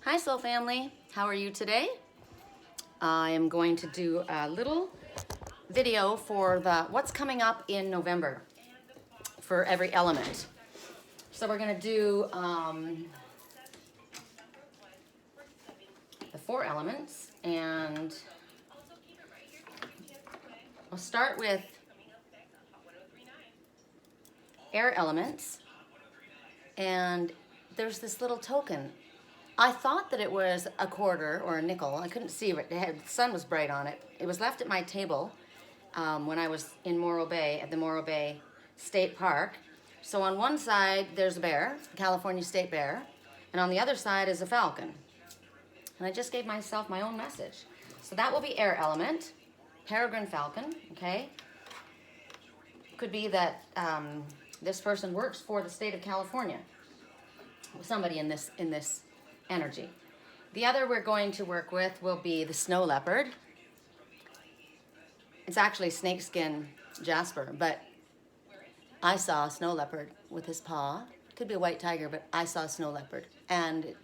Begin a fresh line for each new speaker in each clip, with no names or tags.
Hi Soul Family, how are you today? I am going to do a little video for what's coming up in November for every element. So we're going to do the 4 elements, and I'll start with air elements. And there's this little token. I thought that it was a quarter or a nickel. I couldn't see it. The sun was bright on it. It was left at my table when I was in Morro Bay, at the Morro Bay State Park. So on one side, there's a bear, California state bear, and on the other side is a falcon. And I just gave myself my own message. So that will be air element, peregrine falcon, okay? Could be that this person works for the state of California. Somebody in this energy. The other we're going to work with will be the snow leopard. It's actually Snakeskin Jasper, but I saw a snow leopard with his paw. Could be a white tiger, but I saw a snow leopard. And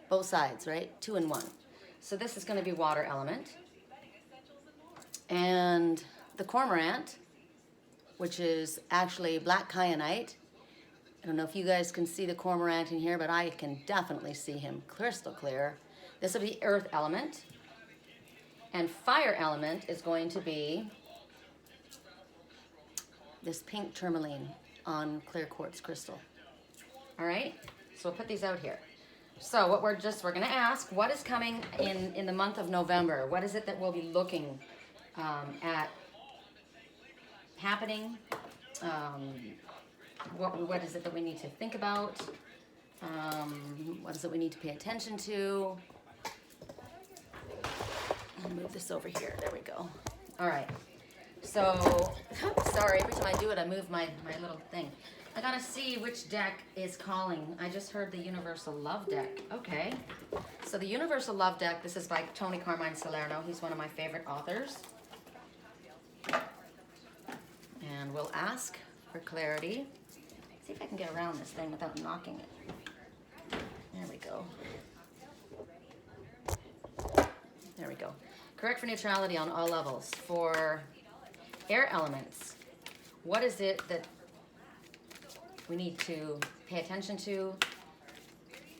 both sides, right? 2 in 1. So this is going to be water element. And the cormorant, which is actually black kyanite. I don't know if you guys can see the cormorant in here, but I can definitely see him crystal clear. This will be earth element. And fire element is going to be this pink tourmaline on clear quartz crystal. All right, so we'll put these out here. So what we're going to ask, what is coming in the month of November? What is it that we'll be looking at happening? What is it that we need to think about? What is it we need to pay attention to? I'll move this over here. There we go. All right. So, sorry, every time I do it, I move my little thing. I gotta see which deck is calling. I just heard the Universal Love deck. Okay. So the Universal Love deck, this is by Tony Carmine Salerno. He's one of my favorite authors. And we'll ask for clarity. See if I can get around this thing without knocking it. There we go. There we go. Correct for neutrality on all levels. For air elements, what is it that we need to pay attention to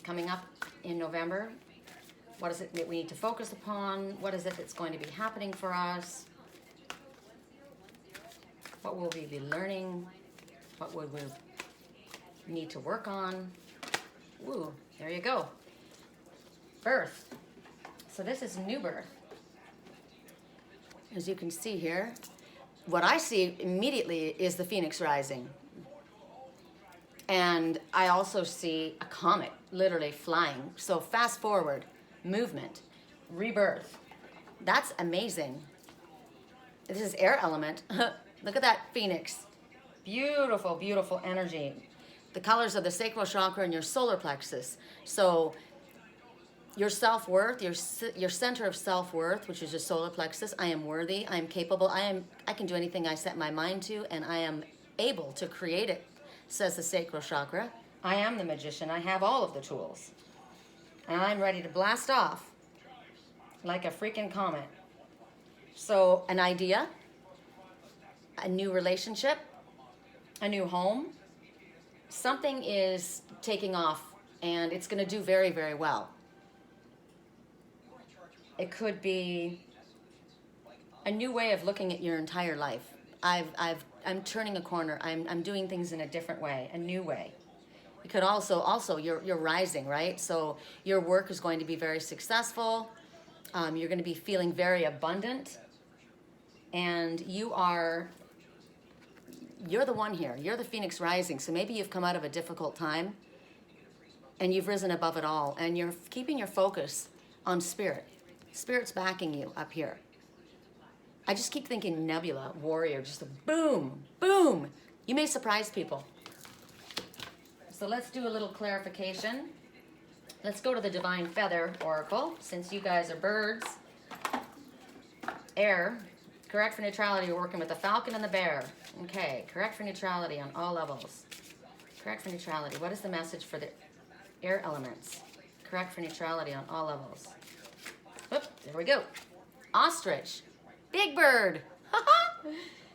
coming up in November? What is it that we need to focus upon? What is it that's going to be happening for us? What will we be learning? What would we need to work on? Woo, there you go. Birth. So this is new birth. As you can see here, what I see immediately is the phoenix rising. And I also see a comet literally flying. So fast forward, movement, rebirth. That's amazing. This is air element. Look at that phoenix. Beautiful, beautiful energy. The colors of the sacral chakra and your solar plexus. So your self-worth, your center of self-worth, which is your solar plexus. I am worthy, I am capable, I can do anything I set my mind to, and I am able to create it, says the sacral chakra. I am the magician. I have all of the tools. And I'm ready to blast off like a freaking comet. So an idea, a new relationship, a new home, something is taking off, and it's going to do very, very well. It could be a new way of looking at your entire life. I'm turning a corner. I'm doing things in a different way, a new way. It could also you're rising, right? So your work is going to be very successful. You're going to be feeling very abundant, and you're the one here. You're the phoenix rising. So maybe you've come out of a difficult time, and you've risen above it all, and you're keeping your focus on spirit. Spirit's backing you up here. I just keep thinking nebula, warrior, just a boom, boom. You may surprise people. So let's do a little clarification. Let's go to the Divine Feather Oracle, since you guys are birds. Air, correct for neutrality, you're working with the falcon and the bear. Okay, correct for neutrality on all levels. Correct for neutrality. What is the message for the air elements? Correct for neutrality on all levels. Oop, there we go. Ostrich. Big bird.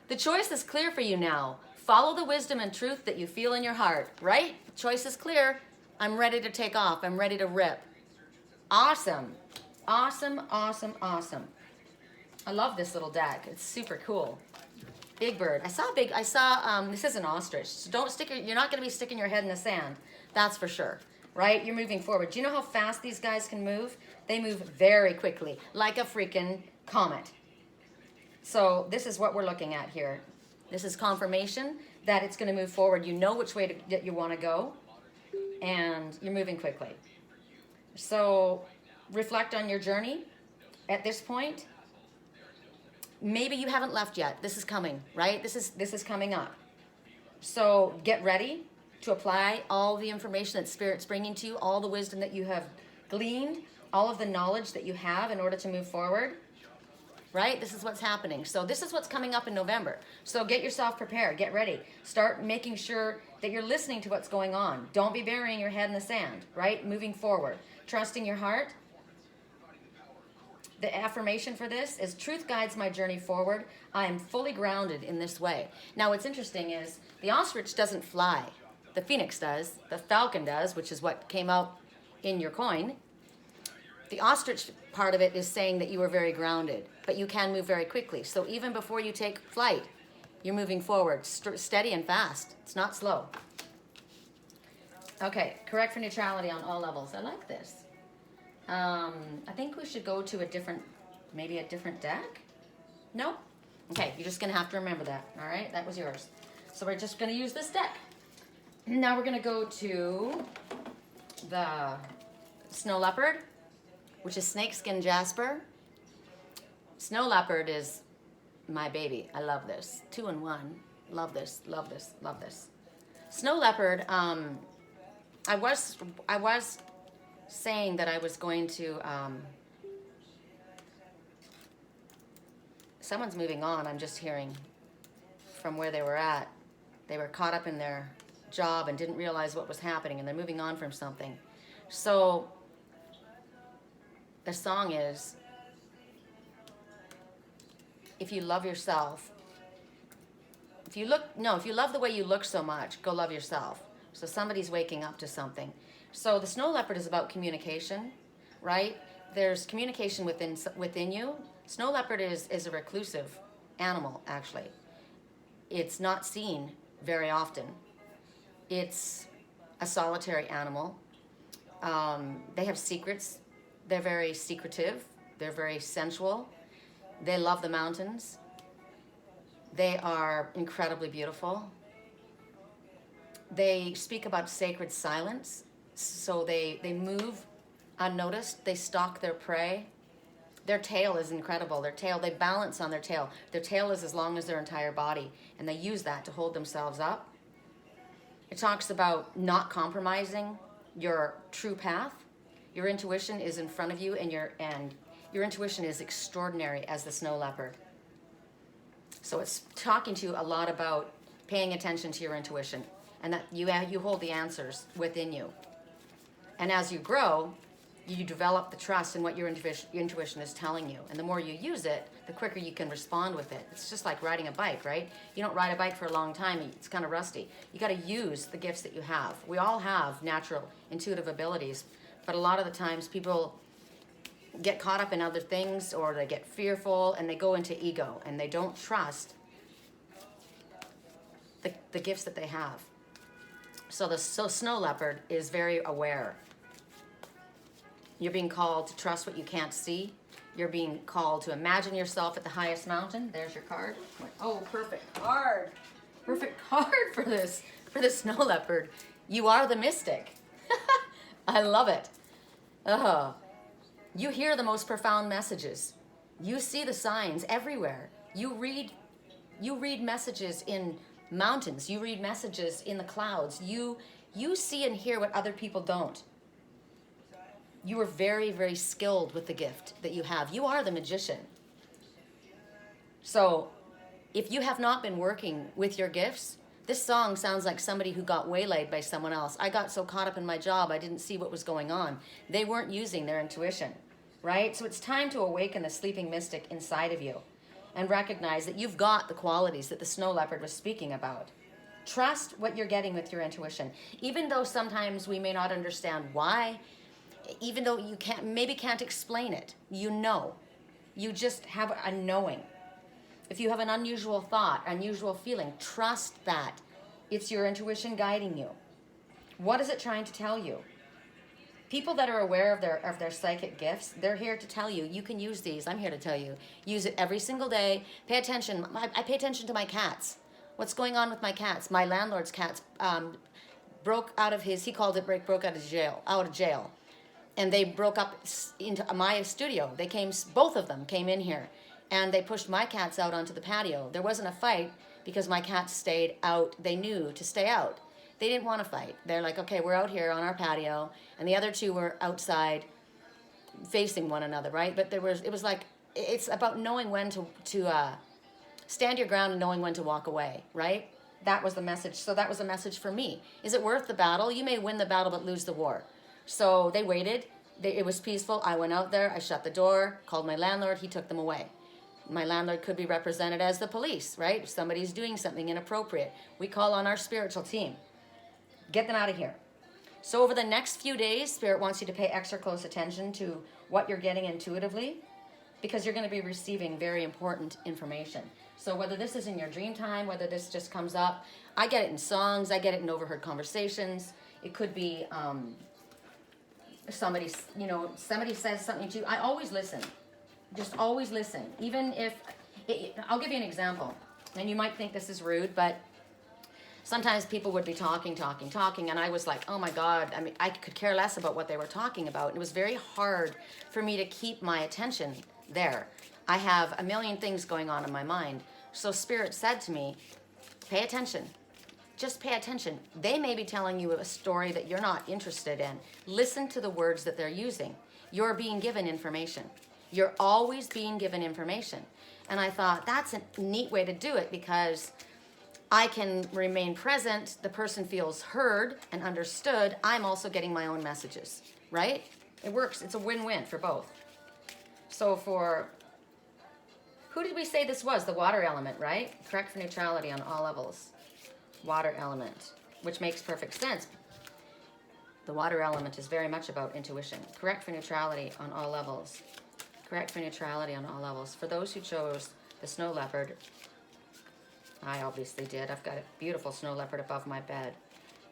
The choice is clear for you now. Follow the wisdom and truth that you feel in your heart, right? The choice is clear. I'm ready to take off. I'm ready to rip. Awesome. Awesome, awesome, awesome. I love this little deck. It's super cool. Big bird. This is an ostrich. So you're not going to be sticking your head in the sand. That's for sure. Right? You're moving forward. Do you know how fast these guys can move? They move very quickly, like a freaking comet. So this is what we're looking at here. This is confirmation that it's going to move forward. You know which way that you want to go, and you're moving quickly. So reflect on your journey at this point. Maybe you haven't left yet. This is coming, right? This is coming up. So get ready to apply all the information that Spirit's bringing to you, all the wisdom that you have gleaned, all of the knowledge that you have in order to move forward. Right? This is what's happening. So this is what's coming up in November. So get yourself prepared. Get ready. Start making sure that you're listening to what's going on. Don't be burying your head in the sand, right? Moving forward. Trusting your heart. The affirmation for this is, truth guides my journey forward. I am fully grounded in this way. Now what's interesting is the ostrich doesn't fly. The phoenix does. The falcon does, which is what came out in your coin. The ostrich part of it is saying that you are very grounded, but you can move very quickly. So even before you take flight, you're moving forward, steady and fast. It's not slow. Okay, correct for neutrality on all levels. I like this. I think we should go to maybe a different deck. Nope. Okay, you're just going to have to remember that. All right, that was yours. So we're just going to use this deck. Now we're going to go to the Snow Leopard, which is Snakeskin Jasper. Snow Leopard is my baby. I love this. 2 in 1. Love this, love this, love this. Snow Leopard, I was saying that I was going to, someone's moving on, I'm just hearing from where they were at. They were caught up in their job and didn't realize what was happening, and they're moving on from something. So the song is, if you love yourself, if you love the way you look so much, go love yourself. So somebody's waking up to something. So the Snow Leopard is about communication, right? There's communication within you. Snow Leopard is a reclusive animal, actually. It's not seen very often. It's a solitary animal. They have secrets. They're very secretive. They're very sensual. They love the mountains. They are incredibly beautiful. They speak about sacred silence. So they move unnoticed. They stalk their prey. Their tail is incredible. They balance on their tail. Their tail is as long as their entire body, and they use that to hold themselves up. It talks about not compromising your true path. Your intuition is in front of you, and your intuition is extraordinary as the Snow Leopard. So it's talking to you a lot about paying attention to your intuition, and that you hold the answers within you. And as you grow, you develop the trust in what your intuition is telling you. And the more you use it, the quicker you can respond with it. It's just like riding a bike, right? You don't ride a bike for a long time, it's kind of rusty. You got to use the gifts that you have. We all have natural intuitive abilities, but a lot of the times people get caught up in other things, or they get fearful and they go into ego and they don't trust the gifts that they have. So Snow Leopard is very aware. You're being called to trust what you can't see. You're being called to imagine yourself at the highest mountain. There's your card. Oh, perfect card. Perfect card for this Snow Leopard. You are the mystic. I love it. You hear the most profound messages. You see the signs everywhere. You read messages in mountains. You read messages in the clouds. You see and hear what other people don't. You are very, very skilled with the gift that you have. You are the magician. So if you have not been working with your gifts, This song sounds like somebody who got waylaid by someone else. I got so caught up in my job, I didn't see what was going on. They weren't using their intuition, right? So it's time to awaken the sleeping mystic inside of you and recognize that you've got the qualities that the snow leopard was speaking about. Trust what you're getting with your intuition. Even though sometimes we may not understand why, even though you can't explain it, you know. You just have a knowing. If you have an unusual thought, unusual feeling, trust that. It's your intuition guiding you. What is it trying to tell you? People that are aware of their psychic gifts, they're here to tell you, you can use these. I'm here to tell you. Use it every single day. Pay attention. I pay attention to my cats. What's going on with my cats? My landlord's cats broke out of his, he called it broke out of jail. And they broke up into my studio. They came, both of them came in here. And they pushed my cats out onto the patio. There wasn't a fight because my cats stayed out. They knew to stay out. They didn't want to fight. They're like, okay, we're out here on our patio. And the other two were outside facing one another, right? But it was like, it's about knowing when to stand your ground and knowing when to walk away, right? That was the message. So that was a message for me. Is it worth the battle? You may win the battle but lose the war. So they waited. It was peaceful. I went out there. I shut the door, called my landlord. He took them away. My landlord could be represented as the police, right? If somebody's doing something inappropriate, we call on our spiritual team. Get them out of here. So over the next few days, Spirit wants you to pay extra close attention to what you're getting intuitively, because you're going to be receiving very important information. So whether this is in your dream time, whether this just comes up, I get it in songs, I get it in overheard conversations. It could be somebody says something to you. I always listen. Just always listen. Even if, I'll give you an example. And you might think this is rude, but sometimes people would be talking, and I was like, oh my God, I mean, I could care less about what they were talking about. It was very hard for me to keep my attention there. I have a million things going on in my mind. So Spirit said to me, pay attention. Just pay attention. They may be telling you a story that you're not interested in. Listen to the words that they're using. You're being given information. You're always being given information. And I thought, that's a neat way to do it, because I can remain present. The person feels heard and understood. I'm also getting my own messages, right? It works. It's a win-win for both. So for, who did we say this was? The water element, right? Correct for neutrality on all levels. Water element, which makes perfect sense. The water element is very much about intuition. Correct for neutrality on all levels. Correct for neutrality on all levels. For those who chose the snow leopard, I obviously did. I've got a beautiful snow leopard above my bed.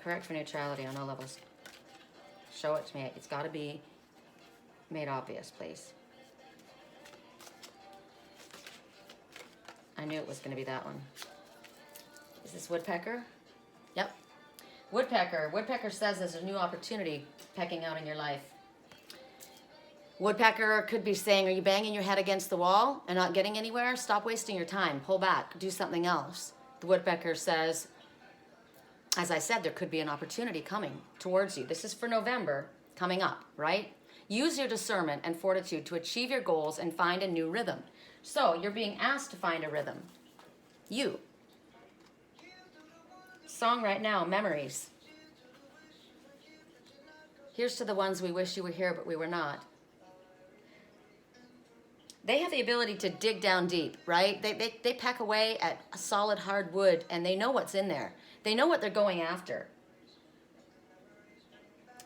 Correct for neutrality on all levels. Show it to me. It's got to be made obvious, please. I knew it was going to be that one. Is this Woodpecker? Yep. Woodpecker. Woodpecker says there's a new opportunity pecking out in your life. Woodpecker could be saying, are you banging your head against the wall and not getting anywhere? Stop wasting your time. Pull back. Do something else. The woodpecker says, as I said, there could be an opportunity coming towards you. This is for November coming up, right? Use your discernment and fortitude to achieve your goals and find a new rhythm. So you're being asked to find a rhythm. You. Song right now, Memories. Here's to the ones we wish you were here, but we were not. They have the ability to dig down deep, right? They peck away at a solid hard wood, and they know what's in there. They know what they're going after.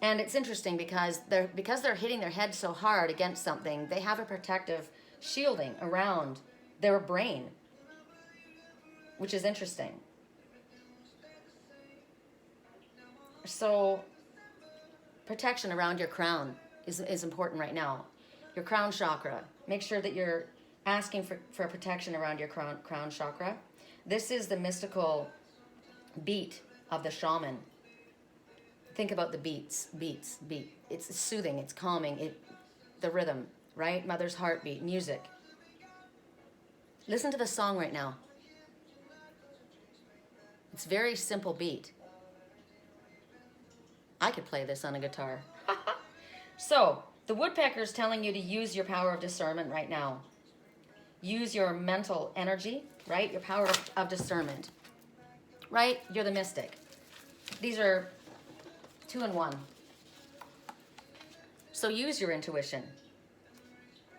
And it's interesting because they're hitting their head so hard against something, they have a protective shielding around their brain, which is interesting. So protection around your crown is important right now. Your crown chakra. Make sure that you're asking for protection around your crown chakra. This is the mystical beat of the shaman. Think about the beat. It's soothing, it's calming, the rhythm, right? Mother's heartbeat, music. Listen to the song right now. It's a very simple beat. I could play this on a guitar. So, the woodpecker is telling you to use your power of discernment right now. Use your mental energy, right? Your power of discernment. right? You're the mystic. These are 2 in 1. So use your intuition.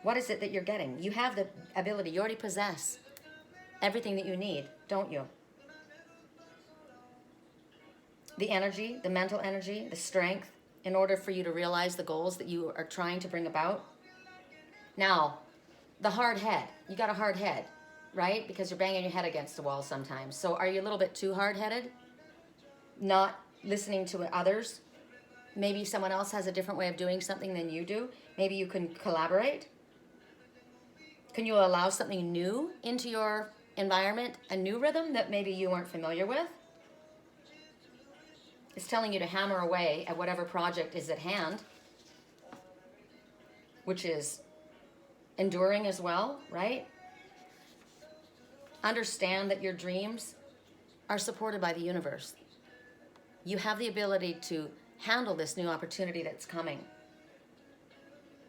What is it that you're getting? You have the ability. You already possess everything that you need, don't you? The energy, the mental energy, the strength, in order for you to realize the goals that you are trying to bring about. Now, the hard head. You got a hard head, right? Because you're banging your head against the wall sometimes. So are you a little bit too hard-headed? Not listening to others? Maybe someone else has a different way of doing something than you do. Maybe you can collaborate. Can you allow something new into your environment, a new rhythm that maybe you weren't familiar with? It's telling you to hammer away at whatever project is at hand, which is enduring as well, right? Understand that your dreams are supported by the universe. You have the ability to handle this new opportunity that's coming.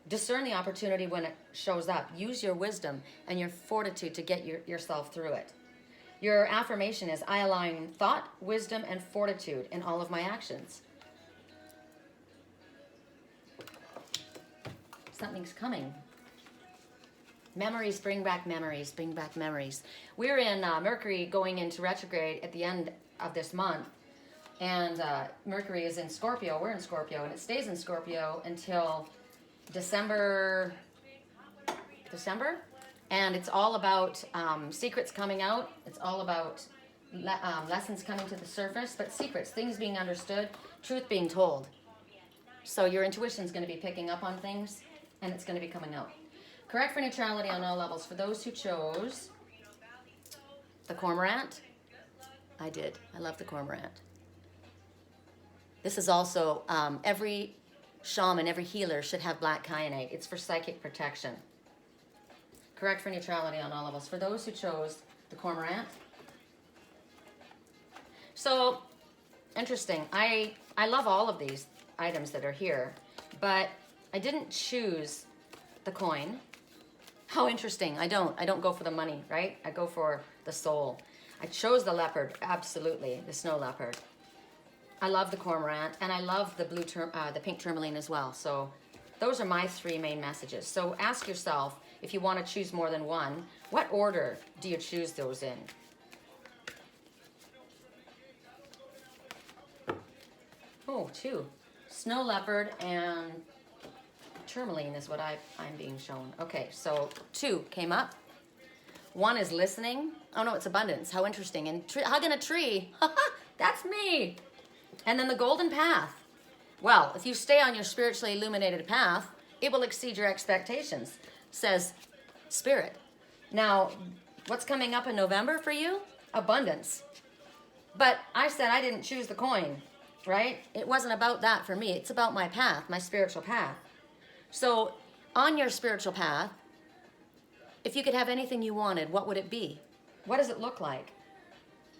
Discern the opportunity when it shows up. Use your wisdom and your fortitude to get yourself through it. Your affirmation is, I align thought, wisdom, and fortitude in all of my actions. Something's coming. Memories bring back memories, bring back memories. We're in Mercury going into retrograde at the end of this month. And Mercury is in Scorpio. We're in Scorpio. And it stays in Scorpio until December? And it's all about secrets coming out. It's all about lessons coming to the surface, but secrets, things being understood, truth being told. So your intuition is going to be picking up on things, and it's going to be coming out. Correct for neutrality on all levels. For those who chose the Cormorant, I did. I love the Cormorant. This is also, every shaman, every healer should have black kyanite. It's for psychic protection. Correct for neutrality on all levels. For those who chose the Cormorant. So, interesting. I love all of these items that are here, but I didn't choose the coin. How interesting. I don't go for the money, right? I go for the soul. I chose the leopard, absolutely, the snow leopard. I love the Cormorant, and I love the the pink Tourmaline as well. So those are my 3 main messages. So ask yourself, if you want to choose more than one, what order do you choose those in? Oh, 2. Snow leopard and Tourmaline is what I'm being shown. Okay, so 2 came up. 1 is listening. Oh no, it's abundance. How interesting. And hugging a tree. That's me. And then the golden path. Well, if you stay on your spiritually illuminated path, it will exceed your expectations, says Spirit. Now, what's coming up in November for you? Abundance. But I said I didn't choose the coin, right? It wasn't about that for me. It's about my path, my spiritual path. So on your spiritual path, if you could have anything you wanted, what would it be? What does it look like?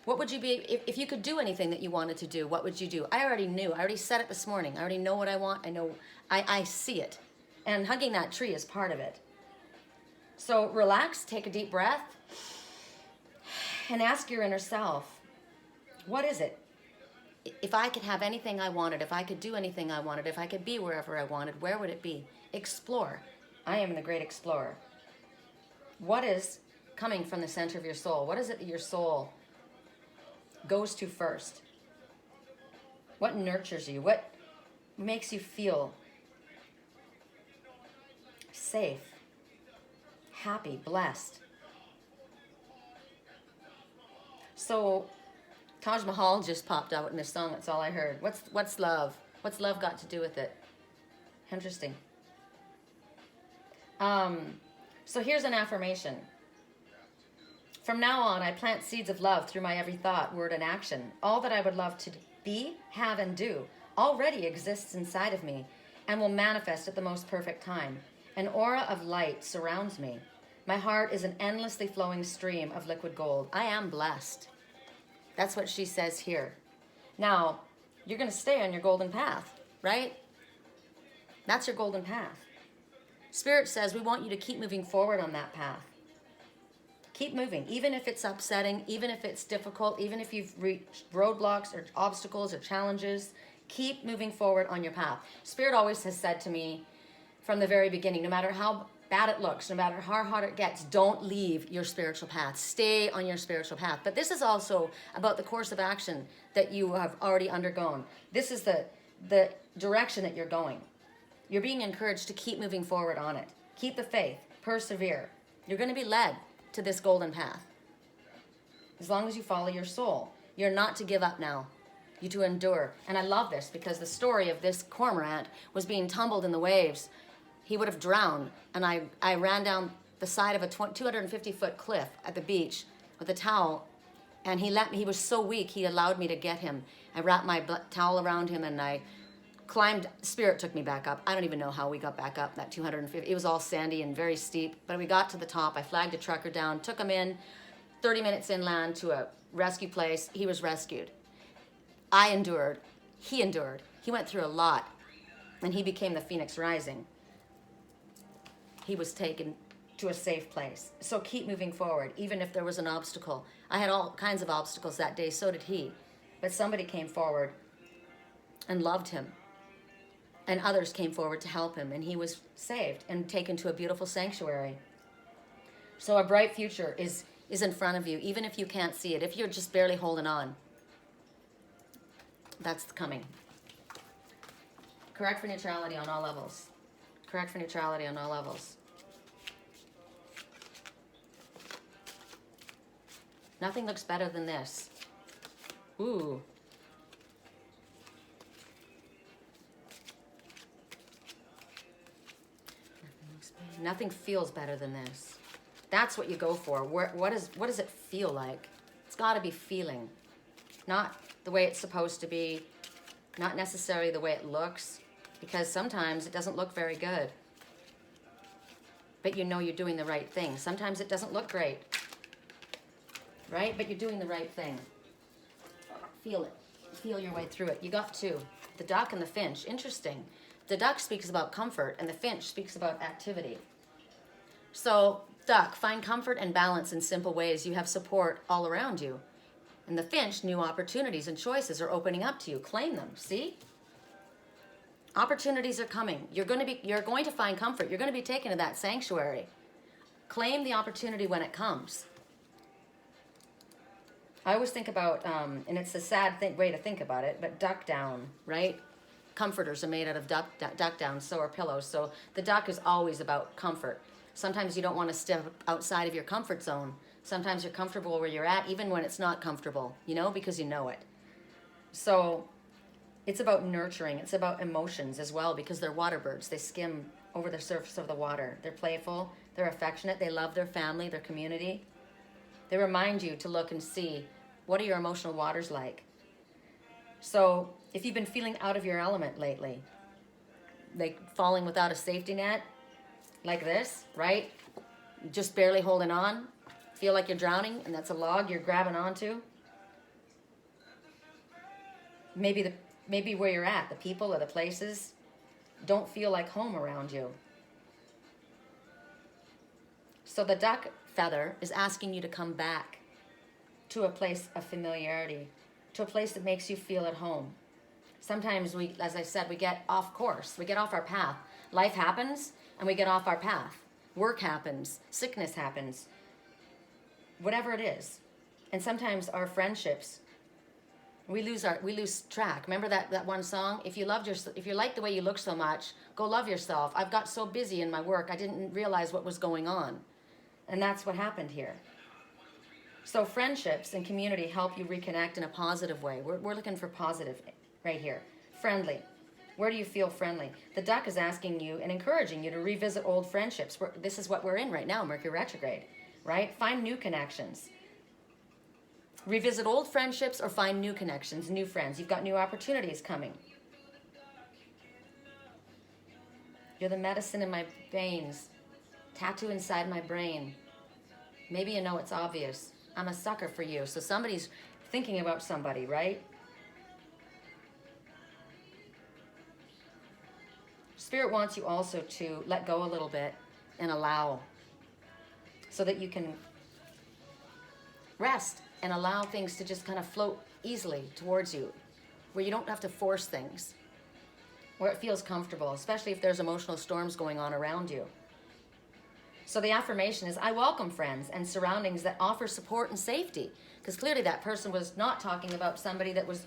What would you be, if you could do anything that you wanted to do, what would you do? I already knew. I already said it this morning. I already know what I want. I see it. And hugging that tree is part of it. So relax, take a deep breath, and ask your inner self, what is it? If I could have anything I wanted, if I could do anything I wanted, if I could be wherever I wanted, where would it be? Explore. I am the great explorer. What is coming from the center of your soul? What is it that your soul goes to first? What nurtures you? What makes you feel safe, happy, blessed? So Taj Mahal just popped out in this song. That's all I heard. What's love? What's love got to do with it? Interesting. So here's an affirmation. From now on, I plant seeds of love through my every thought, word, and action. All that I would love to be, have, and do already exists inside of me and will manifest at the most perfect time. An aura of light surrounds me. My heart is an endlessly flowing stream of liquid gold. I am blessed. That's what she says here. Now, you're going to stay on your golden path, right? That's your golden path. Spirit says we want you to keep moving forward on that path. Keep moving, even if it's upsetting, even if it's difficult, even if you've reached roadblocks or obstacles or challenges. Keep moving forward on your path. Spirit always has said to me from the very beginning, no matter how bad it looks, no matter how hard it gets, don't leave your spiritual path. Stay on your spiritual path. But this is also about the course of action that you have already undergone. This is the direction that you're going. You're being encouraged to keep moving forward on it. Keep the faith. Persevere. You're going to be led to this golden path. As long as you follow your soul. You're not to give up now. You to endure. And I love this because the story of this cormorant was being tumbled in the waves. He would have drowned. And I ran down the side of a 250-foot cliff at the beach with a towel. And he was so weak, he allowed me to get him. I wrapped my towel around him and I climbed. Spirit took me back up. I don't even know how we got back up that 250. It was all sandy and very steep. But we got to the top. I flagged a trucker down, took him in, 30 minutes inland to a rescue place. He was rescued. I endured. He endured. He went through a lot. And he became the Phoenix Rising. He was taken to a safe place. So keep moving forward, even if there was an obstacle. I had all kinds of obstacles that day, so did he. But somebody came forward and loved him. And others came forward to help him, and he was saved and taken to a beautiful sanctuary. So a bright future is in front of you, even if you can't see it, if you're just barely holding on. That's coming. Correct for neutrality on all levels. Correct for neutrality on all levels. Nothing looks better than this. Ooh. Nothing feels better than this. That's what you go for. What does it feel like? It's got to be feeling. Not the way it's supposed to be. Not necessarily the way it looks. Because sometimes it doesn't look very good. But you know you're doing the right thing. Sometimes it doesn't look great. Right? But you're doing the right thing. Feel it. Feel your way through it. You got two. The duck and the finch. Interesting. The duck speaks about comfort, and the finch speaks about activity. So, duck, find comfort and balance in simple ways. You have support all around you. And the finch, new opportunities and choices are opening up to you. Claim them. See? Opportunities are coming. You're going to find comfort. You're going to be taken to that sanctuary. Claim the opportunity when it comes. I always think about, and it's a sad way to think about it, but duck down, right? Comforters are made out of duck down, so are pillows. So the duck is always about comfort. Sometimes you don't want to step outside of your comfort zone. Sometimes you're comfortable where you're at, even when it's not comfortable, because you know it. So it's about nurturing. It's about emotions as well, because they're water birds. They skim over the surface of the water. They're playful. They're affectionate. They love their family, their community. They remind you to look and see, what are your emotional waters like? So if you've been feeling out of your element lately, like falling without a safety net, like this, right? Just barely holding on, feel like you're drowning, and that's a log you're grabbing onto. Maybe where you're at, the people or the places don't feel like home around you. So the duck feather is asking you to come back to a place of familiarity, to a place that makes you feel at home. Sometimes we, as I said, we get off course. We get off our path. Life happens and we get off our path. Work happens. Sickness happens. Whatever it is. And sometimes our friendships, we lose track. Remember that one song? If you like the way you look so much, go love yourself. I've got so busy in my work, I didn't realize what was going on. And that's what happened here. So friendships and community help you reconnect in a positive way. We're looking for positive right here. Friendly. Where do you feel friendly? The duck is asking you and encouraging you to revisit old friendships. This is what we're in right now, Mercury retrograde, right? Find new connections. Revisit old friendships or find new connections, new friends. You've got new opportunities coming. You're the medicine in my veins. Tattoo inside my brain. Maybe you know it's obvious. I'm a sucker for you. So somebody's thinking about somebody, right? Spirit wants you also to let go a little bit and allow, so that you can Rest and allow things to just kind of float easily towards you, where you don't have to force things, where it feels comfortable, especially if there's emotional storms going on around you. So the affirmation is, I welcome friends and surroundings that offer support and safety. Because clearly that person was not talking about somebody that was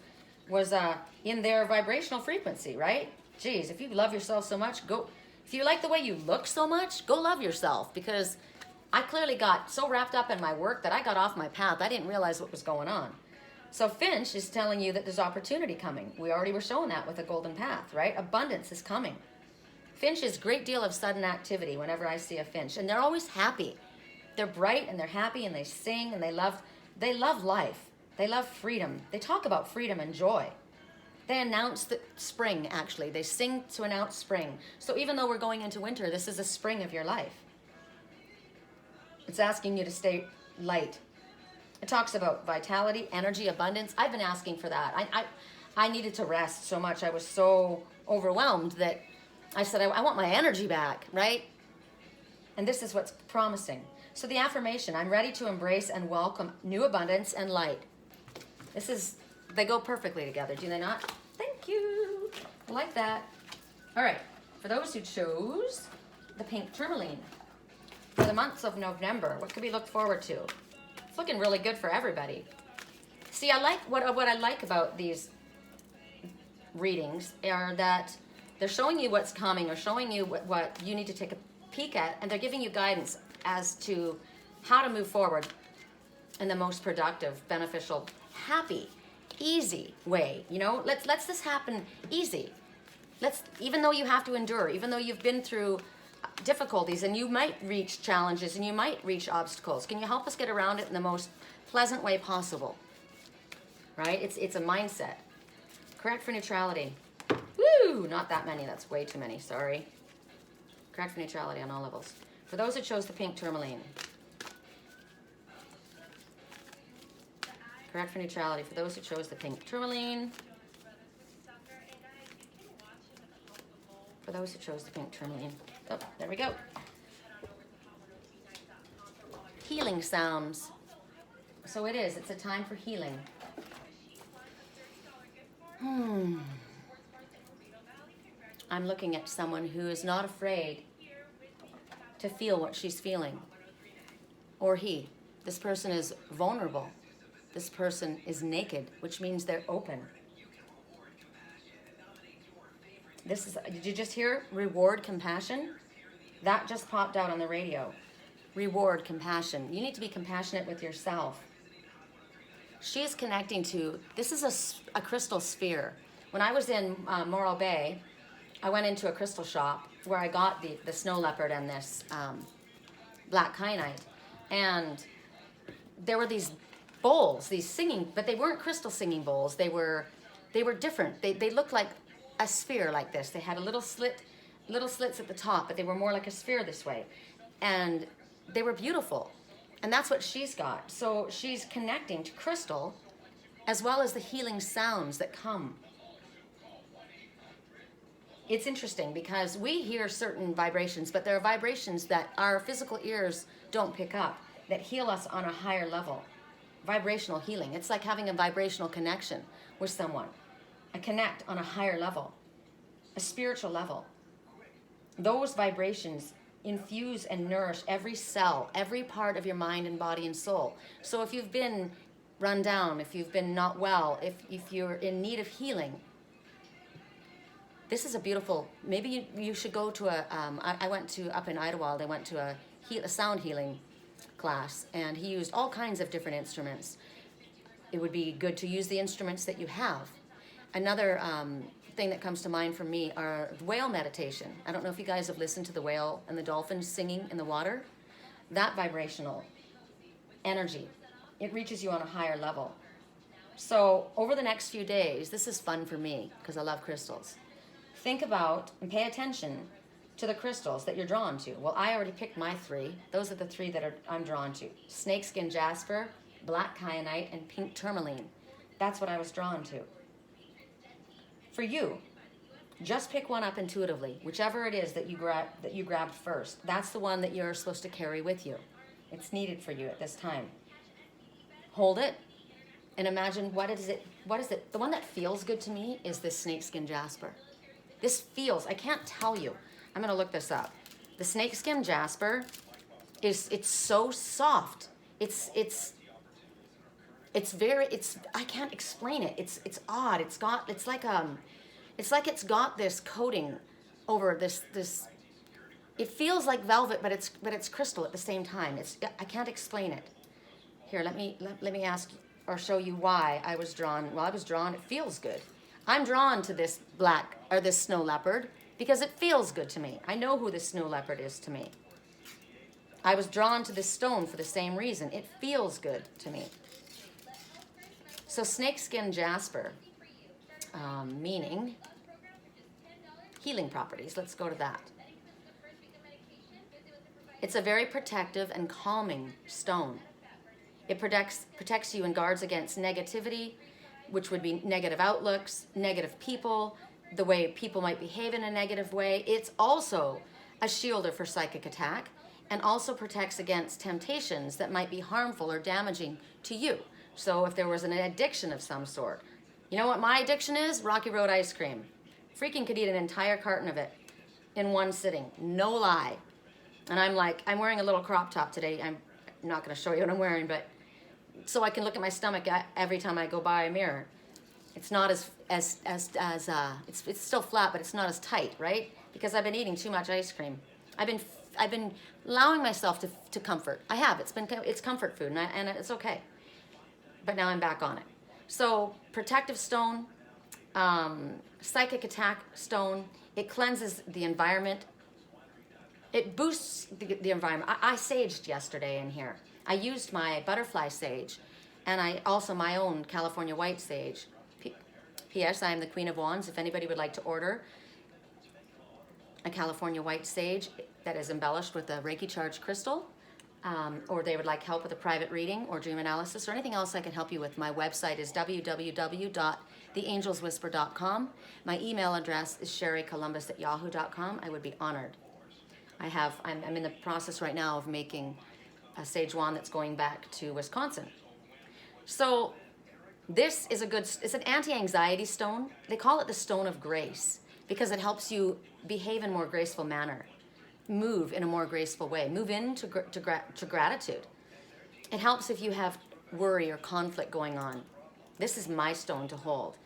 in their vibrational frequency, right? Geez, if you love yourself so much, go. If you like the way you look so much, go love yourself. Because I clearly got so wrapped up in my work that I got off my path. I didn't realize what was going on. So Finch is telling you that there's opportunity coming. We already were showing that with a golden path, right? Abundance is coming. Finch is a great deal of sudden activity whenever I see a finch. And they're always happy. They're bright and they're happy and they sing and they love life. They love freedom. They talk about freedom and joy. They announce the spring, actually. They sing to announce spring. So even though we're going into winter, this is a spring of your life. It's asking you to stay light. It talks about vitality, energy, abundance. I've been asking for that. I needed to rest so much. I was so overwhelmed that I said, I want my energy back, right? And this is what's promising. So the affirmation, I'm ready to embrace and welcome new abundance and light. They go perfectly together, do they not? Thank you. I like that. All right, for those who chose the pink tourmaline, for the months of November, what could we look forward to? It's looking really good for everybody. See, I like what I like about these readings are that they're showing you what's coming or showing you what you need to take a peek at, and they're giving you guidance as to how to move forward in the most productive, beneficial, happy, easy way. You know, let's this happen easy. Even though you have to endure, even though you've been through difficulties and you might reach challenges and you might reach obstacles, can you help us get around it in the most pleasant way possible? Right? It's a mindset. Correct for neutrality. Woo! Not that many. That's way too many. Sorry. Correct for neutrality on all levels. For those who chose the pink tourmaline. Correct for neutrality. For those who chose the pink tourmaline. For those who chose the pink tourmaline. Oh, there we go. Healing sounds. So it is. It's a time for healing. I'm looking at someone who is not afraid to feel what she's feeling. Or he. This person is vulnerable. This person is naked, which means they're open. Did you just hear reward compassion? That just popped out on the radio. Reward compassion. You need to be compassionate with yourself. She is connecting to, this is a crystal sphere. When I was in Morro Bay, I went into a crystal shop where I got the snow leopard and this black kyanite. And there were these bowls, these singing, but they weren't crystal singing bowls. They were different. They looked like a sphere like this. They had little slits at the top, but they were more like a sphere this way. And they were beautiful. And that's what she's got. So she's connecting to crystal as well as the healing sounds that come. It's interesting because we hear certain vibrations, but there are vibrations that our physical ears don't pick up that heal us on a higher level. Vibrational healing. It's like having a vibrational connection with someone. A connect on a higher level. A spiritual level. Those vibrations infuse and nourish every cell, every part of your mind and body and soul. So if you've been run down, if you've been not well, if you're in need of healing, this is a beautiful, maybe you should go to I went to, up in Idlewild, I went to a sound healing class, and he used all kinds of different instruments. It would be good to use the instruments that you have. Another thing that comes to mind for me are whale meditation. I don't know if you guys have listened to the whale and the dolphins singing in the water. That vibrational energy, it reaches you on a higher level. So over the next few days, this is fun for me because I love crystals. Think about and pay attention to the crystals that you're drawn to. Well, I already picked my 3. Those are the 3 that I'm drawn to. Snakeskin Jasper, black kyanite, and pink tourmaline. That's what I was drawn to. For you, just pick one up intuitively, whichever it is that you grabbed first. That's the one that you're supposed to carry with you. It's needed for you at this time. Hold it and imagine what is it? The one that feels good to me is this snakeskin jasper. This feels, I can't tell you. I'm going to look this up. The snakeskin jasper it's so soft. I can't explain it. It's odd. It's like it's got this coating over this. It feels like velvet, but it's crystal at the same time. I can't explain it. Here, let me ask or show you why I was drawn. Well, I was drawn. It feels good. I'm drawn to this this snow leopard because it feels good to me. I know who this snow leopard is to me. I was drawn to this stone for the same reason. It feels good to me. So snakeskin jasper, meaning healing properties. Let's go to that. It's a very protective and calming stone. It protects you and guards against negativity, which would be negative outlooks, negative people, the way people might behave in a negative way. It's also a shielder for psychic attack and also protects against temptations that might be harmful or damaging to you. So if there was an addiction of some sort, you know what my addiction is? Rocky Road ice cream. Freaking could eat an entire carton of it in one sitting. No lie. And I'm wearing a little crop top today. I'm not going to show you what I'm wearing, but so I can look at my stomach every time I go by a mirror. It's not it's still flat, but it's not as tight, right? Because I've been eating too much ice cream. I've been allowing myself to comfort. I have. It's comfort food, and it's okay. But now I'm back on it. So protective stone, psychic attack stone. It cleanses the environment. It boosts the environment. I saged yesterday in here. I used my butterfly sage, and I also my own California white sage. P.S. I am the Queen of Wands. If anybody would like to order a California white sage that is embellished with a Reiki charged crystal, or they would like help with a private reading or dream analysis or anything else I can help you with, my website is www.theangelswhisper.com. My email address is sherrycolumbus@yahoo.com. I would be honored. I'm in the process right now of making a sage wand that's going back to Wisconsin. So this is it's an anti-anxiety stone. They call it the stone of grace because it helps you behave in a more graceful manner, move in a more graceful way, move into gratitude. It helps if you have worry or conflict going on. This is my stone to hold.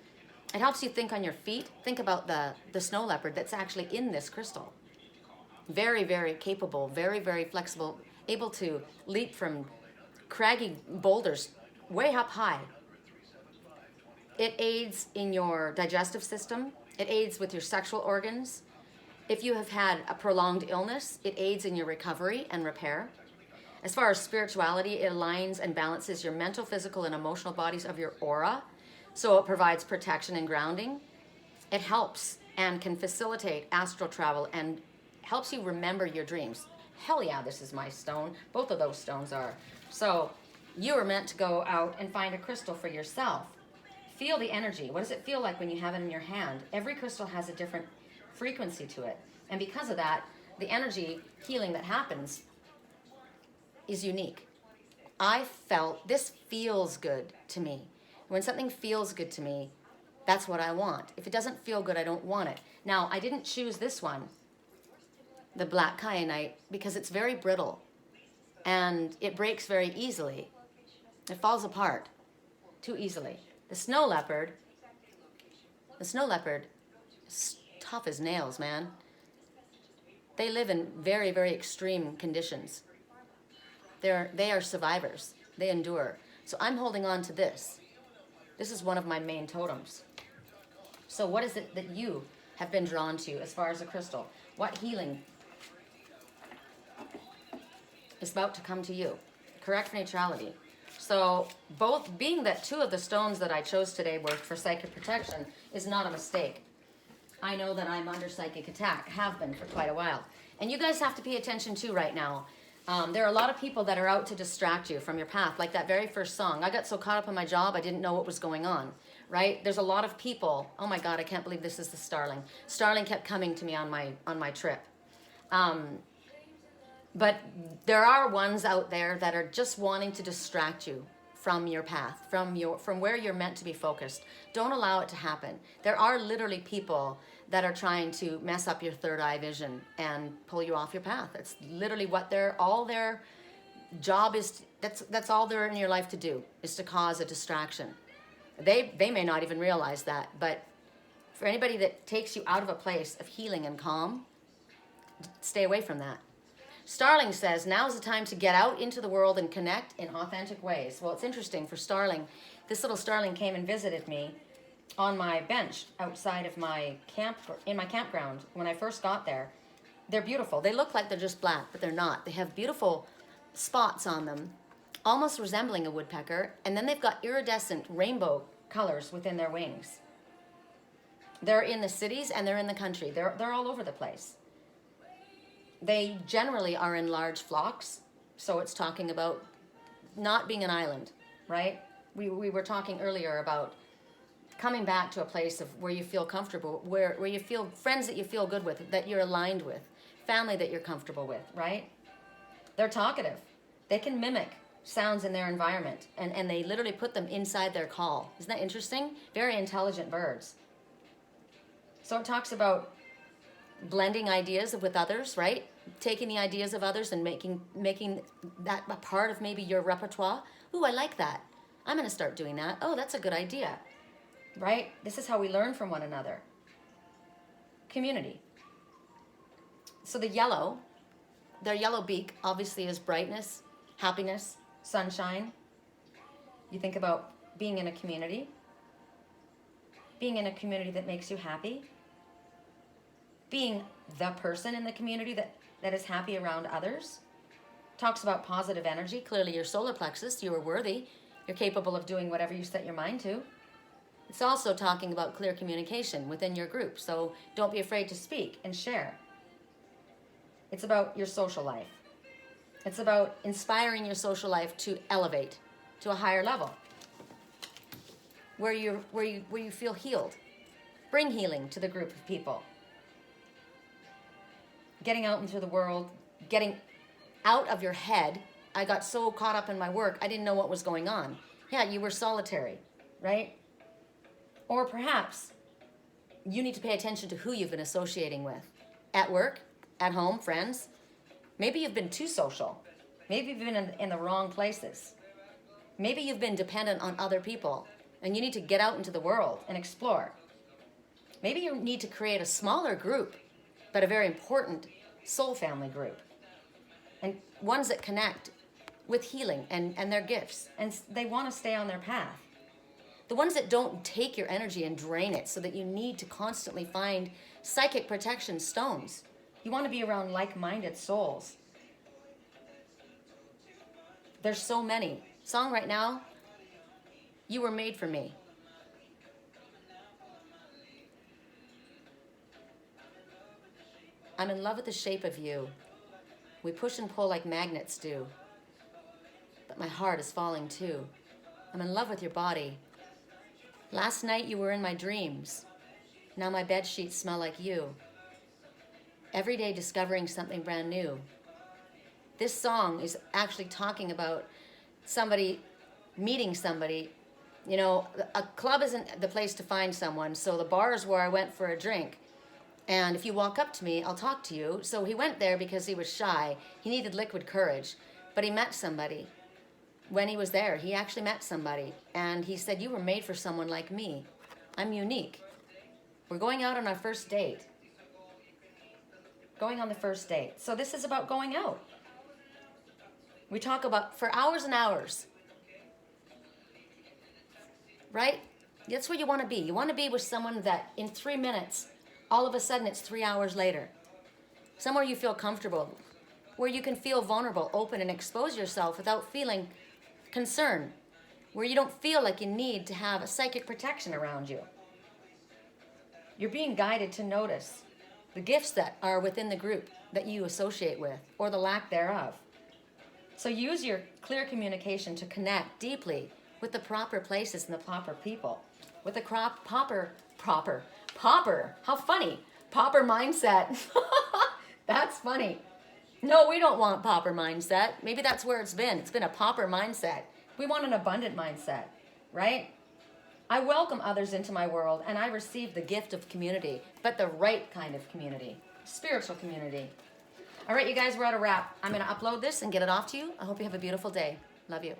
It helps you think on your feet. Think about the snow leopard that's actually in this crystal. Very, very capable, very, very flexible, able to leap from craggy boulders way up high. It aids in your digestive system. It aids with your sexual organs. If you have had a prolonged illness, it aids in your recovery and repair. As far as spirituality, it aligns and balances your mental, physical, and emotional bodies of your aura. So it provides protection and grounding. It helps and can facilitate astral travel and helps you remember your dreams. Hell yeah, this is my stone. Both of those stones are. So you are meant to go out and find a crystal for yourself. Feel the energy. What does it feel like when you have it in your hand? Every crystal has a different frequency to it. And because of that, the energy healing that happens is unique. I felt this feels good to me. When something feels good to me, that's what I want. If it doesn't feel good, I don't want it. Now, I didn't choose this one, the black kyanite, because it's very brittle and it breaks very easily. It falls apart too easily. The snow leopard is tough as nails, man. They live in very, very extreme conditions. They are survivors. They endure. So I'm holding on to this. This is one of my main totems. So what is it that you have been drawn to as far as a crystal? What healing is about to come to you? Correct neutrality. So both, being that two of the stones that I chose today were for psychic protection is not a mistake. I know that I'm under psychic attack, have been for quite a while. And you guys have to pay attention too right now. There are a lot of people that are out to distract you from your path, like that very first song. I got so caught up in my job, I didn't know what was going on, right? There's a lot of people. Oh my God, I can't believe this is the starling. Starling kept coming to me on my trip. But there are ones out there that are just wanting to distract you from your path, from where you're meant to be focused. Don't allow it to happen. There are literally people that are trying to mess up your third eye vision and pull you off your path. That's literally what all their job is. That's all they're in your life to do, is to cause a distraction. They may not even realize that, but for anybody that takes you out of a place of healing and calm, stay away from that. Starling says, now's the time to get out into the world and connect in authentic ways. Well, it's interesting for Starling. This little Starling came and visited me on my bench outside of my in my campground when I first got there. They're beautiful. They look like they're just black, but they're not. They have beautiful spots on them, almost resembling a woodpecker, and then they've got iridescent rainbow colors within their wings. They're in the cities and they're in the country. They're all over the place. They generally are in large flocks, so it's talking about not being an island, right? We were talking earlier about coming back to a place of where you feel comfortable, where you feel friends that you feel good with, that you're aligned with, family that you're comfortable with, right? They're talkative. They can mimic sounds in their environment, and they literally put them inside their call. Isn't that interesting? Very intelligent birds. So it talks about blending ideas with others, right? Taking the ideas of others and making that a part of maybe your repertoire. Ooh, I like that. I'm going to start doing that. Oh, that's a good idea, right? This is how we learn from one another. Community. So their yellow beak obviously is brightness, happiness, sunshine. You think about being in a community that makes you happy, being the person in the community that is happy around others. Talks about positive energy. Clearly your solar plexus, you are worthy. You're capable of doing whatever you set your mind to. It's also talking about clear communication within your group. So don't be afraid to speak and share. It's about your social life. It's about inspiring your social life to elevate to a higher level, where you feel healed. Bring healing to the group of people. Getting out into the world, getting out of your head. I got so caught up in my work, I didn't know what was going on. Yeah, you were solitary, right? Or perhaps you need to pay attention to who you've been associating with. At work, at home, friends. Maybe you've been too social. Maybe you've been in the wrong places. Maybe you've been dependent on other people, and you need to get out into the world and explore. Maybe you need to create a smaller group, but a very important soul family group, and ones that connect with healing and their gifts, and they want to stay on their path. The ones that don't take your energy and drain it so that you need to constantly find psychic protection stones. You want to be around like-minded souls. There's so many. Song right now, You Were Made for Me. I'm in love with the shape of you. We push and pull like magnets do. But my heart is falling too. I'm in love with your body. Last night you were in my dreams. Now my bed sheets smell like you. Every day discovering something brand new. This song is actually talking about somebody meeting somebody. You know, a club isn't the place to find someone, so the bar is where I went for a drink. And if you walk up to me, I'll talk to you. So he went there because he was shy. He needed liquid courage. But he met somebody. When he was there, he actually met somebody. And he said, you were made for someone like me. I'm unique. We're going out on our first date. Going on the first date. So this is about going out. We talk about for hours and hours. Right? That's where you want to be. You want to be with someone that in 3 minutes, all of a sudden it's 3 hours later. Somewhere you feel comfortable. Where you can feel vulnerable, open, and expose yourself without feeling concern. Where you don't feel like you need to have a psychic protection around you. You're being guided to notice the gifts that are within the group that you associate with, or the lack thereof. So use your clear communication to connect deeply with the proper places and the proper people. With the proper, how funny, pauper mindset. That's funny. No, we don't want pauper mindset. Maybe that's where it's been. It's been a pauper mindset. We want an abundant mindset, right? I welcome others into my world, and I receive the gift of community, but the right kind of community, spiritual community. All right, you guys, we're at a wrap. I'm going to upload this and get it off to you. I hope you have a beautiful day. Love you.